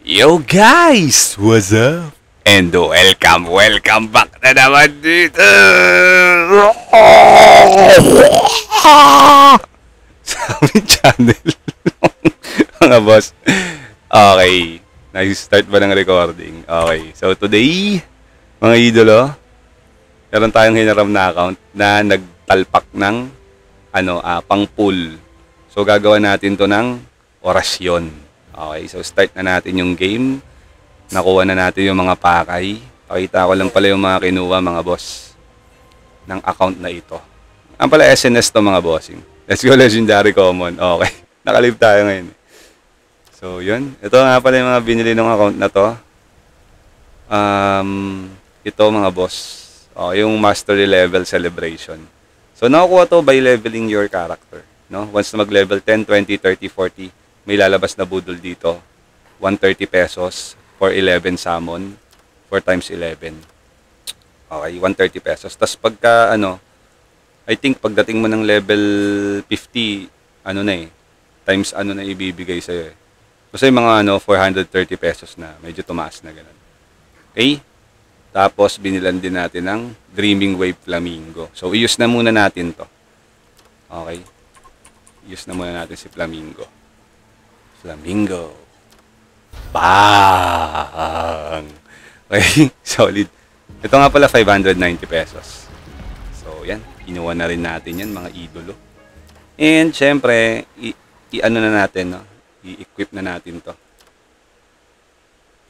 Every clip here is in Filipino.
Yo guys! What's up? And welcome back na naman dito sa aming channel. Mga boss. Okay. Nag-start ba ng recording? Okay. So today, mga idolo, meron tayong hinaram na account na nagtalpak ng pang pool. So gagawa natin to ng orasyon. Okay, so start na natin yung game. Nakuha na natin yung mga pakay. Pakita ko lang pala yung mga kinuha, mga boss, ng account na ito. Ang pala SNS to, mga bossing. Let's go legendary common. Okay, nakalive tayo ngayon. So yun, ito nga pala yung mga binili ng account na to. Ito, mga boss, yung mastery level celebration. So nakukuha to by leveling your character, no? Once na mag-level 10, 20, 30, 40, may lalabas na budol dito. 130 pesos for 11 summon. 4 times 11. Okay, 130 pesos. Tapos pagka, I think pagdating mo ng level 50, times na ibibigay sa'yo eh. Kasi mga 430 pesos na, medyo tumaas na ganun. Okay? Tapos binilan din natin ng Dreaming Wave Flamingo. So, i-use na muna natin to. Okay? I-use na muna natin si Flamingo. Flamingo. Bang! Okay, solid. Ito nga pala 590 pesos. So, yan. Kinuha na rin natin yan, mga idolo. And, syempre, i-ano na natin, no? I-equip na natin to.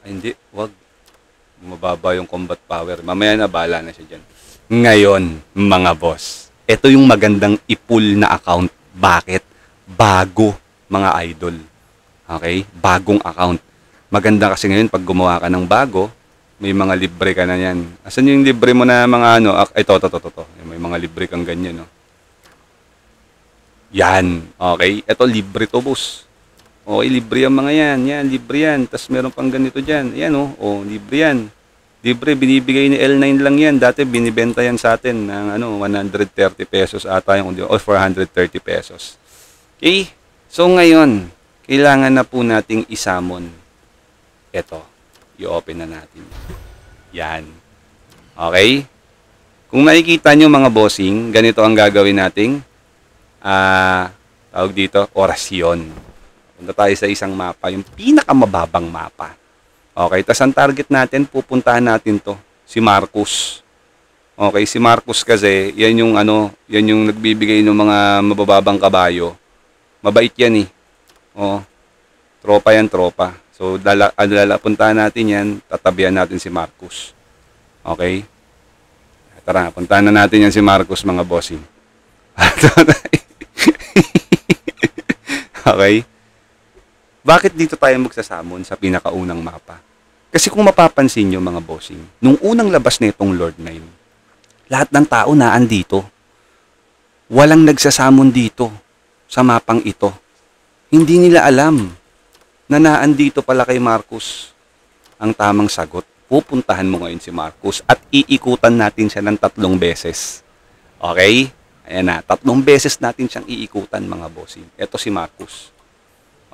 Ay, hindi. Wag. Mababa yung combat power. Mamaya na, bala na siya dyan. Ngayon, mga boss, ito yung magandang i-pull na account. Bakit? Bago, mga idol. Okay? Bagong account. Maganda kasi ngayon pag gumawa ka ng bago, may mga libre ka na yan. Asan yung libre mo na mga ito. May mga libre kang ganyan, no? Yan. Okay? Ito, libre to, boss. Okay, libre yung mga yan. Yan, libre yan. Tapos meron pang ganito dyan. Yan, oh, libre yan. Libre, binibigay ni L9 lang yan. Dati, binibenta yan sa atin ng 130 pesos ata yung, o 430 pesos. Okay? So, ngayon, kailangan na po nating isamon. Ito. I-open na natin. Yan. Okay? Kung nakikita nyo, mga bossing, ganito ang gagawin nating tawag dito, orasyon. Punta tayo sa isang mapa, yung pinakamababang mapa. Okay? Tas ang target natin, pupuntahan natin to, si Marcus. Okay? Si Marcus kasi, yan yung nagbibigay ng mga mabababang kabayo. Mabait yan eh. Oh, tropa yan, tropa. So, puntahan natin yan, tatabihan natin si Marcus. Okay? Tara, puntahan na natin yan si Marcus, mga bossing. Okay? Bakit dito tayo magsasamon sa pinakaunang mapa? Kasi kung mapapansin nyo, mga bossing, nung unang labas na itong Lord 9, lahat ng tao naandito. Walang nagsasamon dito sa mapang ito. Hindi nila alam na naandito pala kay Marcus ang tamang sagot. Pupuntahan mo ngayon si Marcus at iikutan natin siya ng 3 beses. Okay? Ayan na, 3 beses natin siyang iikutan, mga bossing. Ito si Marcus.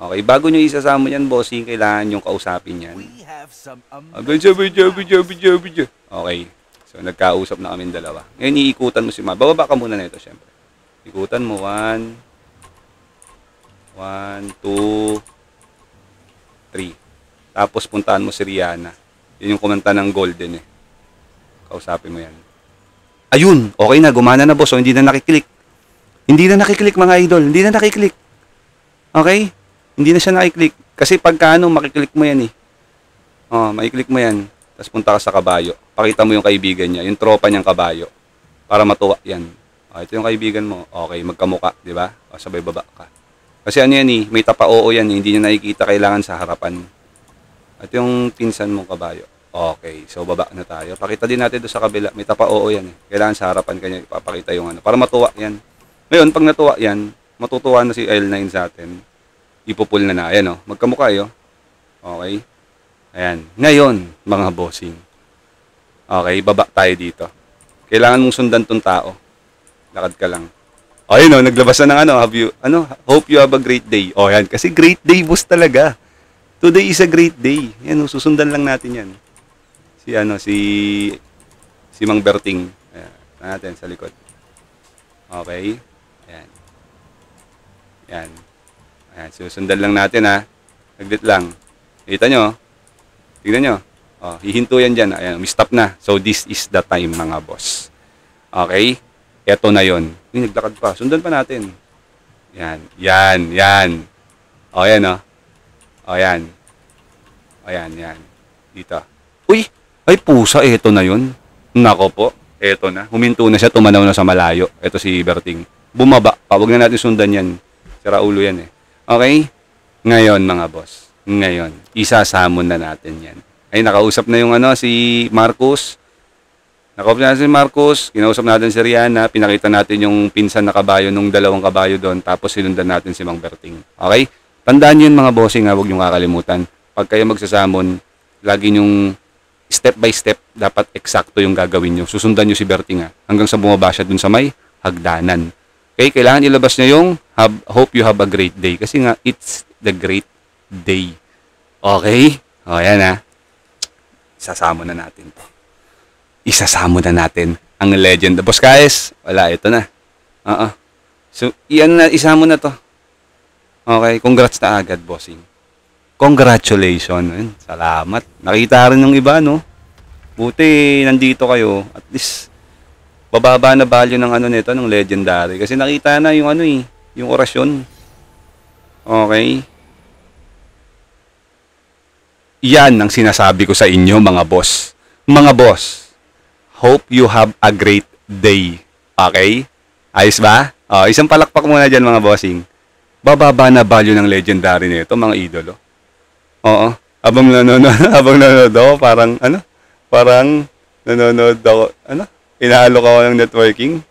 Okay, bago nyo isasama yan, bossing, kailangan nyo kausapin yan. Okay, so nagkausap na kami dalawa. Ngayon iikutan mo si Marcus. Bababa ka muna na ito, syempre. Ikutan mo, 1, 2, 3. Tapos puntahan mo si Rihanna. Yun yung kumanta ng Golden eh. Kausapin mo yan. Ayun, okay na, gumana na, boss. So, hindi na nakiklik. Hindi na nakiklik, mga idol. Hindi na nakiklik. Okay? Hindi na siya nakiklik. Kasi pagka makiklik mo yan eh. Oh, makiklik mo yan. Tapos punta ka sa kabayo. Pakita mo yung kaibigan niya, yung tropa niyang kabayo. Para matuwa yan. Oh, ito yung kaibigan mo. Okay, magkamuka, di ba? O, sabay baba ka. Kasi yan eh, may tapa-oo yan eh. Hindi niya nakikita, kailangan sa harapan. At yung pinsan mong kabayo. Okay, so baba na tayo. Pakita din natin doon sa kabila. May tapa-oo yan eh. Kailangan sa harapan kanya ipapakita yung para matuwa yan. Ngayon, pag natuwa yan, matutuwa na si L9 sa atin. Ipupul na. Ayan magkamukha yun. Okay. Ayan. Ngayon, mga bossing. Okay, baba tayo dito. Kailangan mong sundan tong tao. Lakad ka lang. Ayun naglabas na ng hope you have a great day. Yan, kasi great day boss talaga. Today is a great day. Yan, susundan lang natin yan. Si Mang Berting. Ayan, natin sa likod. Okay. Ayan. Ayan. Ayan, susundan lang natin ha. Saglit lang. Kita nyo. Tignan nyo. Oh, hihinto yan dyan. Ayan, may stop na. So, this is the time mga boss. Okay? Eto na yon. Uy, naglakad pa. Sundan pa natin. Yan. Yan. Yan. O, yan o. O, yan. O, yan. Yan. Dito. Uy! Ay, pusa. Eto na yon. Nako po. Eto na. Huminto na siya. Tumanaw na sa malayo. Eto si Berting. Bumaba. Huwag na natin sundan yan. Sira ulo yan eh. Okay? Ngayon mga boss. Ngayon. Isasamon na natin yan. Ay, nakausap na yung si Marcos. Nakausap natin si Marcos. Kinausap natin si Rihanna. Pinakita natin yung pinsan na kabayo nung dalawang kabayo doon. Tapos sinundan natin si Mang Berting. Okay? Tandaan nyo yun mga bossing ha. Huwag nyo kakalimutan. Pag kayo magsasamon, lagi nyong step by step, dapat eksakto yung gagawin nyo. Susundan nyo si Berting ha. Hanggang sa bumaba siya dun sa may hagdanan. Okay? Kailangan ilabas nyo yung hope you have a great day. Kasi nga, it's the great day. Okay? O, yan ha. Isasamo na natin to. Isasamo na natin ang legend. Boss guys, wala, ito na. So, isamo na to. Okay, congrats na agad, bossing. Congratulations. Salamat. Nakita rin ng iba, no? Buti, nandito kayo. At least, bababa na value ng nito, ng legendary. Kasi nakita na yung yung orasyon. Okay. Yan ang sinasabi ko sa inyo mga boss. Mga boss, hope you have a great day. Okay? Ayos ba? Isang palakpak muna dyan mga bossing. Bababa na value ng legendary nito mga idolo. Oo. Habang nanonood ako, parang nanonood ako, inaalok ako ng networking.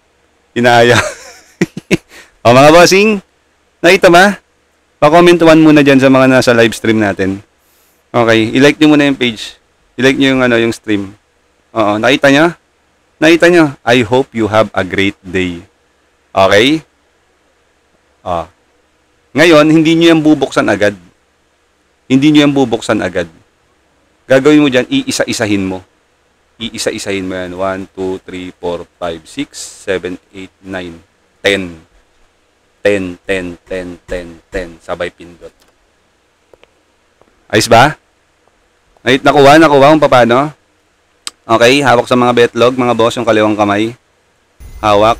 Inaaya. Mga bossing, nakita ba? Pa-commentuan muna dyan sa mga nasa live stream natin. Okay, i-like nyo muna yung page. I-like nyo yung, yung stream. Oo, nakita nyo? Nakita nyo? I hope you have a great day. Okay? Ngayon, hindi nyo yan bubuksan agad. Hindi nyo yan bubuksan agad. Gagawin mo dyan, iisa-isahin mo. Iisa-isahin mo yan. 1, 2, 3, 4, 5, 6, 7, 8, 9, 10. 10. Sabay pindot. Ayos ba? Nakuha kung paano. Okay, hawak sa mga betlog, mga boss, yung kaliwang kamay. Hawak.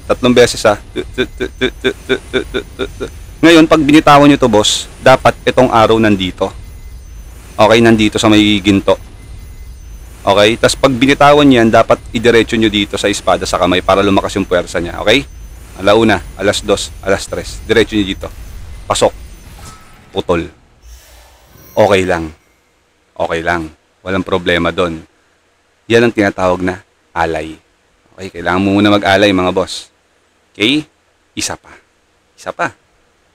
Tatlong beses ha. Ngayon, pag binitawan nyo to boss, dapat itong arrow nandito. Okay, nandito sa may ginto. Okay? Tapos pag binitawan yan, dapat idiretso nyo dito sa espada sa kamay para lumakas yung puwersa niya. Okay? Alauna, alas 2, alas 3. Diretso nyo dito. Pasok. Putol. Okay lang. Okay lang. Walang problema doon. Yan ang tinatawag na alay. Okay? Kailangan mo muna mag-alay mga boss. Okay? Isa pa.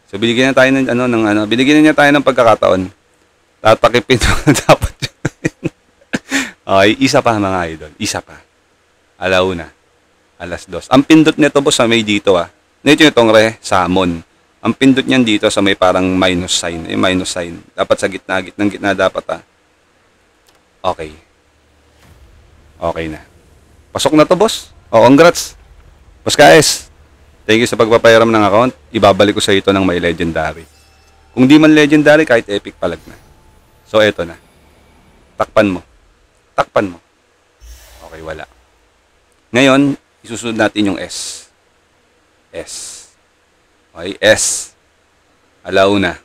So binigyan na tayo ng binigyan na niya tayo ng pagkakataon. Tatakipin mo dapat yun. Okay, isa pa mga idol. Isa pa. Alauna. Alas 2. Ang pindot nito boss sa may dito Nito itong salmon. Ang pindot niyan dito sa may parang minus sign. Yung minus sign. Dapat sa gitna dapat Okay. Okay na. Pasok na to boss. Congrats. Boss guys. Thank you sa pagpapairam ng account. Ibabalik ko sa ito ng may legendary. Kung di man legendary, kahit epic palag na. So eto na. Takpan mo. Okay, wala. Ngayon, isusunod natin yung S. Okay, S. Alauna.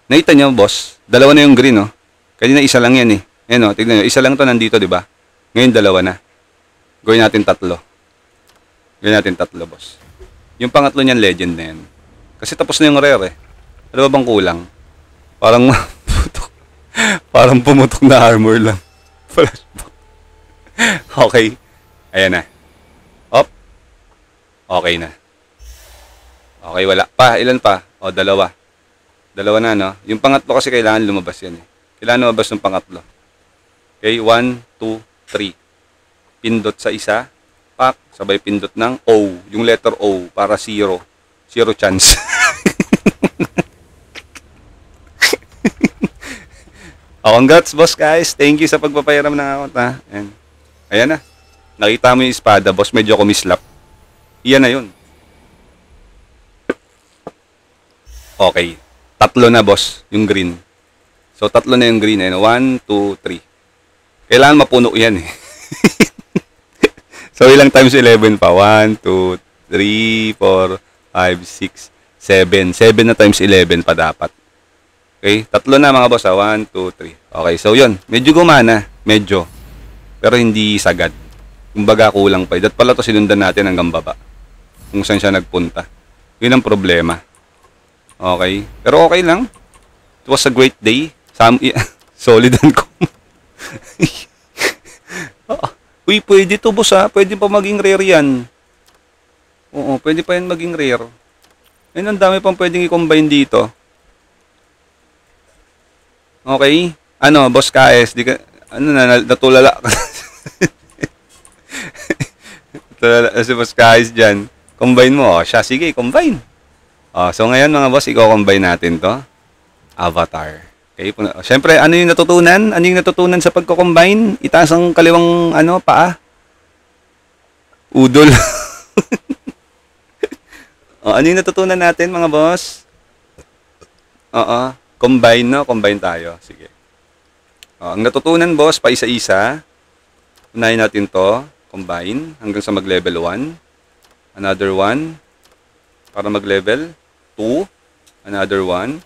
Nakita nyo, boss? Dalawa na yung green, no? Kanina isa lang yan, eh. Ayan, no? Tignan nyo. Isa lang to nandito, di ba? Ngayon, dalawa na. Gawin natin tatlo, boss. Yung pangatlo niyan, legend na yan. Kasi tapos na yung rare, eh. Ano ba bang kulang? Parang pumutok na armor lang. Flashback. Okay. Ayan na. Op. Okay na. Okay, wala pa. Ilan pa? Dalawa. Dalawa na, no? Yung pangatlo kasi kailangan lumabas yan, eh. Kailangan lumabas ng pangatlo. Okay, 1, 2, 3. Pindot sa isa. palakpak, sabay pindot ng O, yung letter O, para zero. Zero chance. Congrats, boss, guys. Thank you sa pagpapairam ng account, ha. Ayan na. Nakita mo yung espada, boss. Medyo kumislap. Iyan na yun. Okay. 3 na, boss, yung green. So, 3 na yung green. 1, 2, 3. Kailangan mapuno yan, eh. So, ilang times 11 pa? 1, 2, 3, 4, 5, 6, 7. 7 na times 11 pa dapat. Okay? 3 na, mga boss. 1, 2, 3. Okay, so yun. Medyo gumana. Medyo. Pero hindi sagad. Kumbaga, kulang pa. Dat pala to sinundan natin hanggang baba. Kung saan siya nagpunta. Yun ang problema. Okay? Pero okay lang. It was a great day. Solid ang Uy, pwede to, boss, ha? Pwede pa maging rare yan. Oo, pwede pa yan maging rare. Ayun, ang dami pang pwedeng i-combine dito. Okay? Ano, boss KS, di ka, natulala ka. Natulala si boss KS dyan. Combine mo, siya, sige, combine. So ngayon, mga boss, i-combine natin to. Avatar. Okay, siyempre, ano yung natutunan? Ano yung natutunan sa pagko-combine? Itaas ang kaliwang, paa. Udol. Ano yung natutunan natin, mga boss? Combine, no? Combine tayo. Sige. Ang natutunan, boss, pa isa-isa. Unahin natin to. Combine. Hanggang sa mag-level 1. Another 1. Para mag-level 2. Another 1.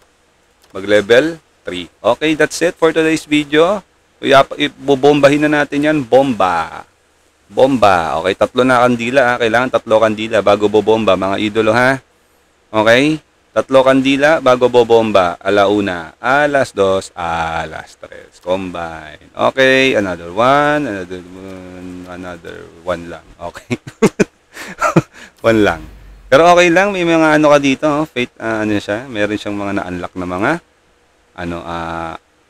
Mag-level 3. Okay, that's it for today's video. Ibobombahin na natin yan. Bomba. Bomba. Okay, 3 na kandila. Kailangan 3 kandila bago bobomba, mga idolo, ha? Okay? 3 kandila bago bobomba. Alauna, alas 2, alas 3. Combine. Okay, another 1, another 1 lang. Okay. 1 lang. Pero okay lang, may mga ka dito, fate, siya, meron siyang mga na-unlock na mga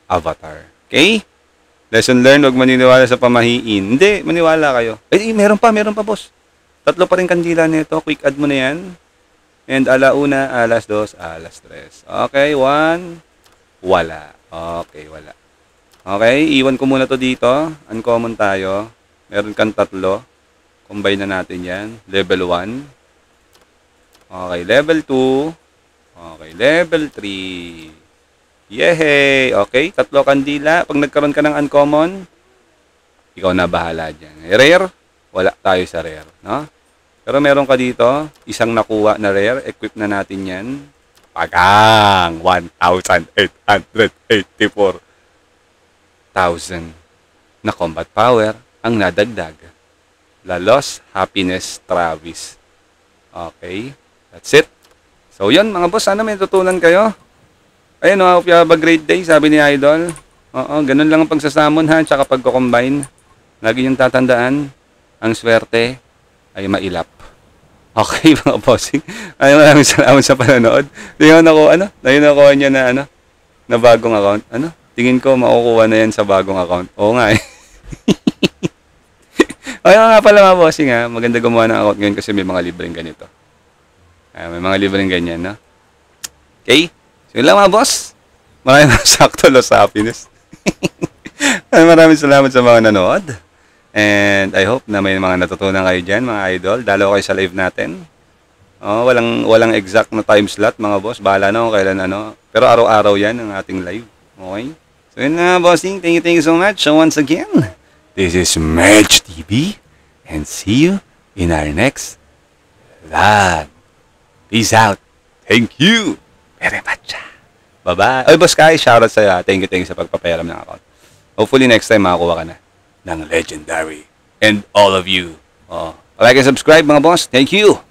avatar. Okay? Lesson learned, huwag maniniwala sa pamahiin. Hindi, maniwala kayo. Meron pa, boss. 3 pa rin kandila nito. Quick add mo na yan. And alauna, alas 2, alas 3. Okay, 1. Wala. Okay, wala. Okay, iwan ko muna to dito. Uncommon tayo. Meron kang 3. Combine na natin yan. Level 1. Okay, level 2. Okay, level 3. Yehey! Okay, 3 kandila. Pag nagkaroon ka ng uncommon, ikaw na bahala dyan. Rare? Wala tayo sa rare, no? Pero meron ka dito, isang nakuha na rare. Equip na natin yan. Pagang! 1,884,000 na combat power ang nadagdag. Lalos, happiness, Travis. Okay, that's it. So, yun, mga boss. Sana may tutunan kayo. Ayun, hope you have a great day, sabi ni Idol. Ganun lang ang pagsasamon, ha, tsaka pagko-combine. Lagi yung tatandaan, ang swerte ay mailap. Okay, mga bossing. Ay, maraming salamat sa panonood. Tingnan ako, nakuha niya na, na bagong account. Tingin ko, makukuha na yan sa bagong account. Oo nga, eh. Ayun nga pala, mga bossing, ha. Maganda gumawa ng account ngayon kasi may mga libreng ganito. May mga libreng ganyan, no? Okay? So, yun lang, mga boss. Maraming sakto, loss happiness. Maraming salamat sa mga nanood. And I hope na may mga natutunan kayo dyan, mga idol. Dalaw kayo sa live natin. Walang exact na time slot, mga boss. Bahala na kung kailan, Pero araw-araw yan ang ating live. Okay? So, yun na, bossing. Thank you so much. So, once again, this is Merge TV. And see you in our next vlog. Peace out. Thank you very much. Bye-bye. Oy, boss Kai, shoutout sa'yo. Thank you sa pagpapayaram ng account. Hopefully next time makakuha ka na ng legendary. And all of you. Like and subscribe, mga boss. Thank you.